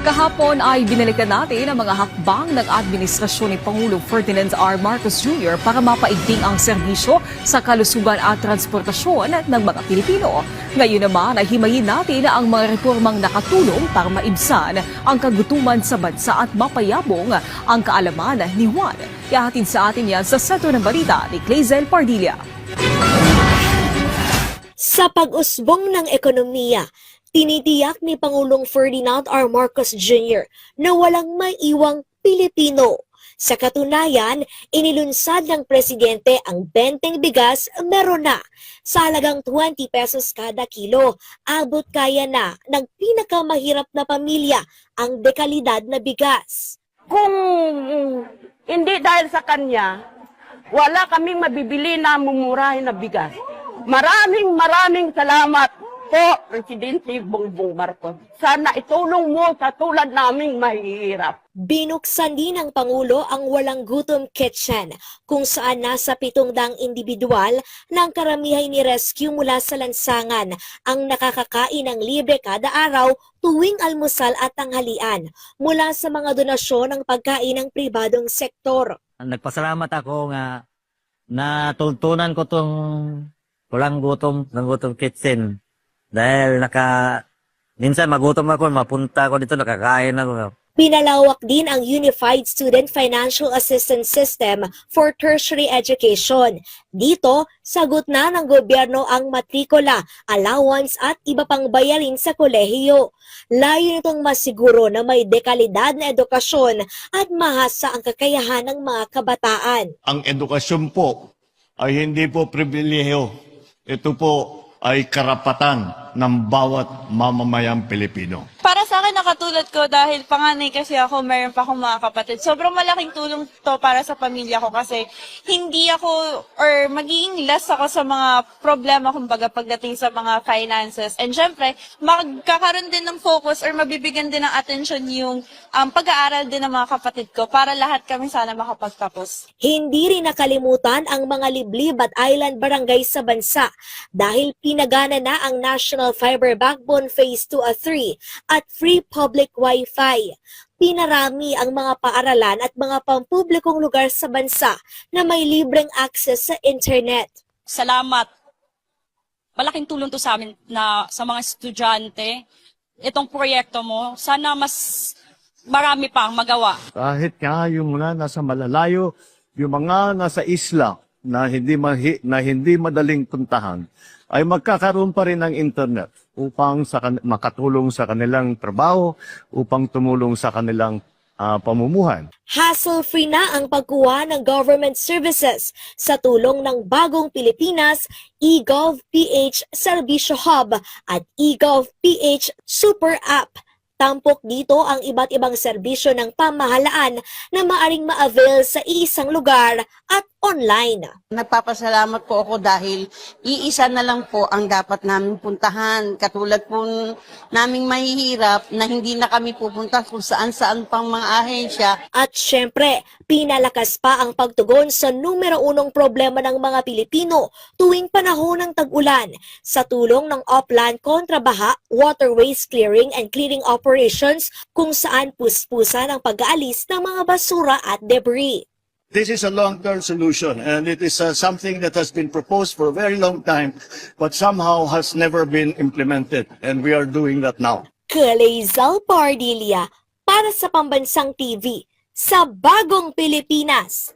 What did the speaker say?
Kahapon ay binalikan natin ang mga hakbang ng administrasyon ni Pangulong Ferdinand R. Marcos Jr. para mapaigting ang serbisyo sa kalusugan at transportasyon ng mga Pilipino. Ngayon naman ay himayin natin ang mga reformang nakatulong para maibsan ang kagutuman sa bansa at mapayabong ang kaalaman ni Juan. Ihahatid sa atin yan sa Sentro ng Balita ni Clazel Pardilla. Sa pag-usbong ng ekonomiya, tinitiyak ni Pangulong Ferdinand R. Marcos Jr. na walang maiiwang Pilipino. Sa katunayan, inilunsad ng presidente ang benteng bigas meron na. Sa halagang 20 pesos kada kilo, abot kaya na ng pinakamahirap na pamilya ang dekalidad na bigas. Kung hindi dahil sa kanya, wala kaming mabibili na mumurahin na bigas. Maraming salamat po, Presidente Bongbong Marcos. Sana itulong mo sa tulad naming mahihirap. Binuksan din ng Pangulo ang Walang Gutom Kitchen, kung saan nasa 700 individual ng karamihay ni Rescue mula sa lansangan ang nakakakain ng libre kada araw tuwing almusal at tanghalian mula sa mga donasyon ng pagkain ng pribadong sektor. Nagpasalamat ako nga natuntunan ko tong Walang Gutom Kitchen. Dahil minsan magutom ako, mapunta ako dito, nakakain ako. Pinalawak din ang Unified Student Financial Assistance System for Tertiary Education. Dito, sagot na ng gobyerno ang matrikula, allowance at iba pang bayarin sa kolehiyo. Layo nitong masiguro na may dekalidad na edukasyon at mahasa ang kakayahan ng mga kabataan. Ang edukasyon po ay hindi po pribilehiyo. Ito po ay karapatan ng bawat mamamayang Pilipino. Para sa akin, nakatulad ko dahil panganay kasi ako, mayroon pa akong mga kapatid. Sobrang malaking tulong to para sa pamilya ko kasi hindi ako or magiging less ako sa mga problema kumbaga pagdating sa mga finances. And syempre, magkakaroon din ng focus or mabibigyan din ng attention yung pag-aaral din ng mga kapatid ko para lahat kami sana makapagtapos. Hindi rin nakalimutan ang mga liblib at island barangay sa bansa dahil pinagana na ang National Fiber Backbone Phase 2 at 3 at free public Wi-Fi. Pinarami ang mga paaralan at mga pampublikong lugar sa bansa na may libreng access sa internet. Salamat. Malaking tulong to sa amin na sa mga estudyante. Itong proyekto mo, sana mas marami pang magawa. Kahit nga yung mga nasa malalayo, yung mga nasa isla na hindi madaling puntahan, ay magkakaroon pa rin ng internet upang makatulong sa kanilang trabaho, upang tumulong sa kanilang pamumuhay. Hassle-free na ang pagkuha ng government services sa tulong ng Bagong Pilipinas, eGov.ph Serbisyo Hub at eGov.ph Super App. Tampok dito ang iba't ibang serbisyo ng pamahalaan na maaring ma-avail sa iisang lugar at online. Nagpapasalamat po ako dahil iisa na lang po ang dapat namin puntahan. Katulad po naming mahihirap na hindi na kami pupunta kung saan-saan pang mga ahensya. At syempre, pinalakas pa ang pagtugon sa numero unong problema ng mga Pilipino tuwing panahon ng tag-ulan sa tulong ng Oplan Kontrabaha, Waterways Clearing and Cleaning Operations kung saan puspusan ang pag-aalis ng mga basura at debris. This is a long-term solution and it is something that has been proposed for a very long time but somehow has never been implemented and we are doing that now. Clazel Pardilla para sa Pambansang TV sa Bagong Pilipinas.